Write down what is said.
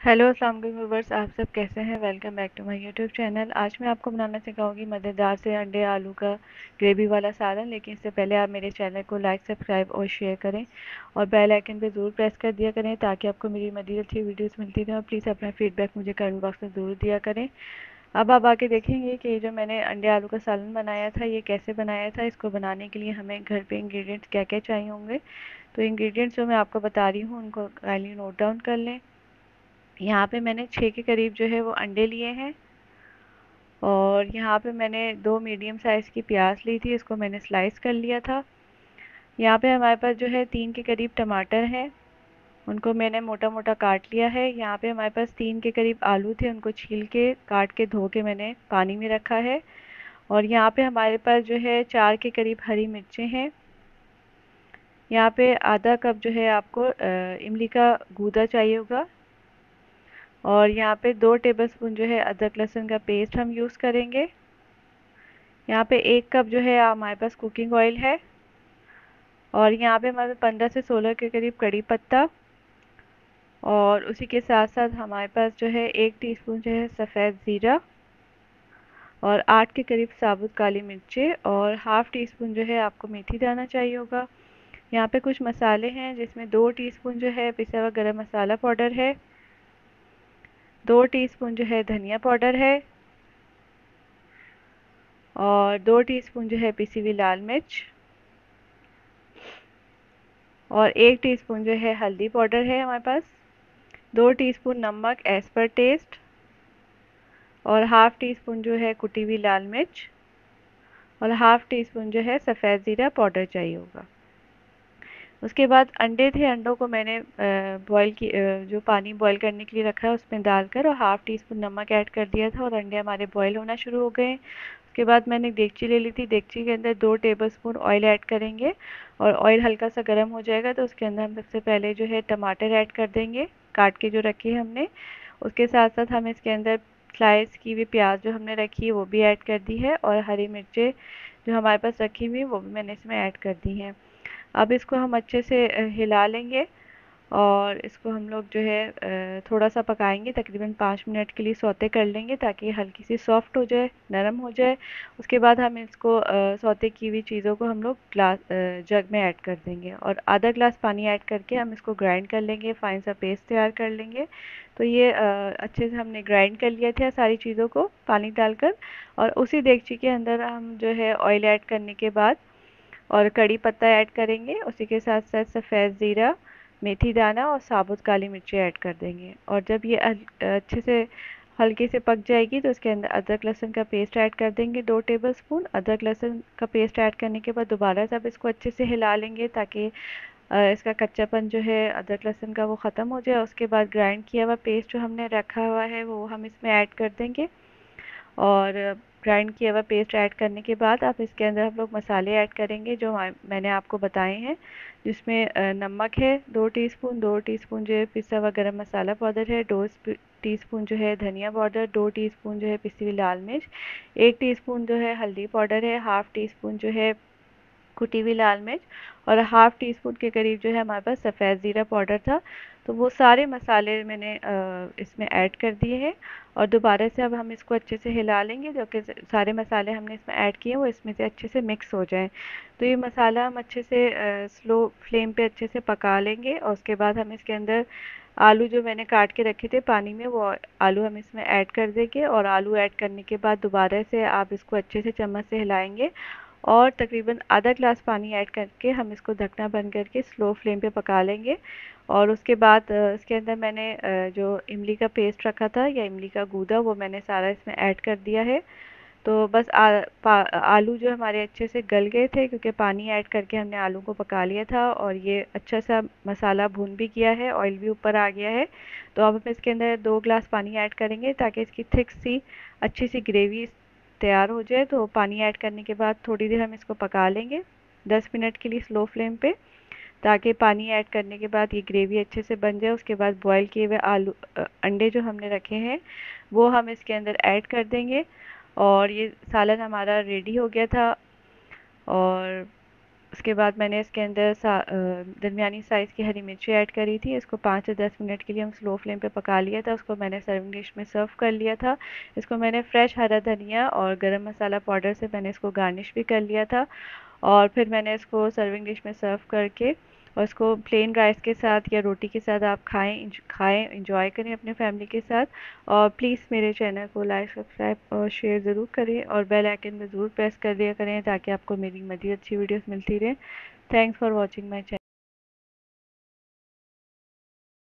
Hello अस्सलाम वालेकुम viewers, आप सब कैसे हैं। Welcome back to my YouTube channel. आज मैं आपको बनाना सिखाऊंगी मज़ेदार से अंडे आलू का ग्रेवी वाला सालन। लेकिन इससे पहले आप मेरे चैनल को लाइक सब्सक्राइब और शेयर करें और बेल आइकन पे ज़रूर प्रेस कर दिया करें ताकि आपको मेरी मज़ीद अच्छी वीडियोस मिलती रहें। और प्लीज़ अपना फीडबैक मुझे कमेंट बॉक्स में ज़रूर दिया करें। अब आप आके देखेंगे कि जो मैंने अंडे आलू का सालन बनाया था ये कैसे बनाया था। इसको बनाने के लिए हमें घर पे इंग्रेडिएंट्स क्या क्या चाहिए होंगे। तो इंग्रेडिएंट्स जो मैं आपको बता रही हूँ उनको काइंडली नोट डाउन कर लें। यहाँ पे मैंने 6 के करीब जो है वो अंडे लिए हैं और यहाँ पे मैंने 2 मीडियम साइज़ की प्याज ली थी, इसको मैंने स्लाइस कर लिया था। यहाँ पे हमारे पास जो है 3 के करीब टमाटर हैं, उनको मैंने मोटा मोटा काट लिया है। यहाँ पे हमारे पास 3 के करीब आलू थे, उनको छील के काट के धो के मैंने पानी में रखा है। और यहाँ पे हमारे पास जो है 4 के करीब हरी मिर्चें हैं। यहाँ पे आधा कप जो है आपको इमली का गूदा चाहिए होगा। और यहाँ पे 2 टेबलस्पून जो है अदरक लहसुन का पेस्ट हम यूज़ करेंगे। यहाँ पे 1 कप जो है हमारे पास कुकिंग ऑयल है। और यहाँ पे हमारे 15 से 16 के करीब कड़ी पत्ता। और उसी के साथ साथ हमारे पास जो है 1 टीस्पून जो है सफ़ेद ज़ीरा और 8 के करीब साबुत काली मिर्चें और हाफ़ टी स्पून जो है आपको मेथी दाना चाहिए होगा। यहाँ पे कुछ मसाले हैं जिसमें 2 टीस्पून जो है पिसा हुआ गरम मसाला पाउडर है, 2 टीस्पून जो है धनिया पाउडर है और 2 टीस्पून जो है पिसी हुई लाल मिर्च और 1 टीस्पून जो है हल्दी पाउडर है हमारे पास, 2 टीस्पून नमक एज़ पर टेस्ट और हाफ़ टी स्पून जो है कुटी हुई लाल मिर्च और हाफ़ टी स्पून जो है सफ़ेद ज़ीरा पाउडर चाहिए होगा। उसके बाद अंडे थे, अंडों को मैंने जो पानी बॉईल करने के लिए रखा है उसमें डालकर और हाफ़ टी स्पून नमक ऐड कर दिया था और अंडे हमारे बॉईल होना शुरू हो गए। उसके बाद मैंने एक देगची ले ली थी, देगची के अंदर 2 टेबलस्पून ऑयल ऐड करेंगे और ऑयल हल्का सा गर्म हो जाएगा तो उसके अंदर हम सबसे पहले जो है टमाटर ऐड कर देंगे काट के जो रखे हैं हमने। उसके साथ साथ हम इसके अंदर स्लाइस की हुई प्याज जो हमने रखी है वो भी ऐड कर दी है और हरी मिर्चें जो हमारे पास रखी हुई है वो भी मैंने इसमें ऐड कर दी हैं। अब इसको हम अच्छे से हिला लेंगे और इसको हम लोग जो है थोड़ा सा पकाएंगे, तकरीबन 5 मिनट के लिए सौते कर लेंगे ताकि हल्की सी सॉफ्ट हो जाए, नरम हो जाए। उसके बाद हम इसको सौते की हुई चीज़ों को हम लोग जग में ऐड कर देंगे और आधा ग्लास पानी ऐड करके हम इसको ग्राइंड कर लेंगे, फाइन सा पेस्ट तैयार कर लेंगे। तो ये अच्छे से हमने ग्राइंड कर लिया था सारी चीज़ों को पानी डालकर। और उसी देगची के अंदर हम जो है ऑयल ऐड करने के बाद और कड़ी पत्ता ऐड करेंगे, उसी के साथ साथ सफ़ेद ज़ीरा, मेथी दाना और साबुत काली मिर्ची ऐड कर देंगे। और जब ये अच्छे से हल्के से पक जाएगी तो इसके अंदर अदरक लहसुन का पेस्ट ऐड कर देंगे, 2 टेबलस्पून। अदरक लहसुन का पेस्ट ऐड करने के बाद दोबारा से अब इसको अच्छे से हिला लेंगे ताकि इसका कच्चापन जो है अदरक लहसुन का वो ख़त्म हो जाए। उसके बाद ग्राइंड किया हुआ पेस्ट जो हमने रखा हुआ है वो हम इसमें ऐड कर देंगे और ग्राइंड किया हुआ पेस्ट ऐड करने के बाद अब इसके अंदर हम लोग मसाले ऐड करेंगे जो मैंने आपको बताए हैं, जिसमें नमक है 2 टीस्पून, 2 टीस्पून जो है पिसा हुआ गरम मसाला पाउडर है, 2 टीस्पून जो है धनिया पाउडर, 2 टीस्पून जो है पिसी हुई लाल मिर्च, 1 टीस्पून जो है हल्दी पाउडर है, हाफ़ टी स्पून जो है कुटी हुई लाल मिर्च और हाफ़ टी स्पून के करीब जो है हमारे पास सफ़ेद ज़ीरा पाउडर था। तो वो सारे मसाले मैंने इसमें ऐड कर दिए हैं और दोबारा से अब हम इसको अच्छे से हिला लेंगे जो कि सारे मसाले हमने इसमें ऐड किए वो इसमें से अच्छे से मिक्स हो जाएं। तो ये मसाला हम अच्छे से स्लो फ्लेम पे अच्छे से पका लेंगे और उसके बाद हम इसके अंदर आलू जो मैंने काट के रखे थे पानी में वो आलू हम इसमें ऐड कर देंगे और आलू ऐड करने के बाद दोबारा से आप इसको अच्छे से चम्मच से हिलाएंगे और तकरीबन आधा ग्लास पानी ऐड करके हम इसको ढकना बंद करके स्लो फ्लेम पे पका लेंगे। और उसके बाद इसके अंदर मैंने जो इमली का पेस्ट रखा था या इमली का गूदा वो मैंने सारा इसमें ऐड कर दिया है। तो बस आलू जो हमारे अच्छे से गल गए थे क्योंकि पानी ऐड करके हमने आलू को पका लिया था और ये अच्छा सा मसाला भून भी गया है, ऑयल भी ऊपर आ गया है। तो अब हम इसके अंदर 2 ग्लास पानी ऐड करेंगे ताकि इसकी थिक सी अच्छी सी ग्रेवी तैयार हो जाए। तो पानी ऐड करने के बाद थोड़ी देर हम इसको पका लेंगे 10 मिनट के लिए स्लो फ्लेम पे ताकि पानी ऐड करने के बाद ये ग्रेवी अच्छे से बन जाए। उसके बाद बॉईल किए हुए अंडे जो हमने रखे हैं वो हम इसके अंदर ऐड कर देंगे और ये सालन हमारा रेडी हो गया था। और उसके बाद मैंने इसके अंदर दरमियानी साइज़ की हरी मिर्ची ऐड करी थी। इसको 5 से 10 मिनट के लिए हम स्लो फ्लेम पे पका लिया था। उसको मैंने सर्विंग डिश में सर्व कर लिया था। इसको मैंने फ्रेश हरा धनिया और गरम मसाला पाउडर से मैंने इसको गार्निश भी कर लिया था। और फिर मैंने इसको सर्विंग डिश में सर्व करके और इसको प्लेन राइस के साथ या रोटी के साथ आप खाएं इंजॉय करें अपने फैमिली के साथ। और प्लीज़ मेरे चैनल को लाइक सब्सक्राइब और शेयर ज़रूर करें और बेल आइकन में ज़रूर प्रेस कर दिया करें ताकि आपको मेरी मज़ीद अच्छी वीडियोस मिलती रहें। Thanks for watching my channel.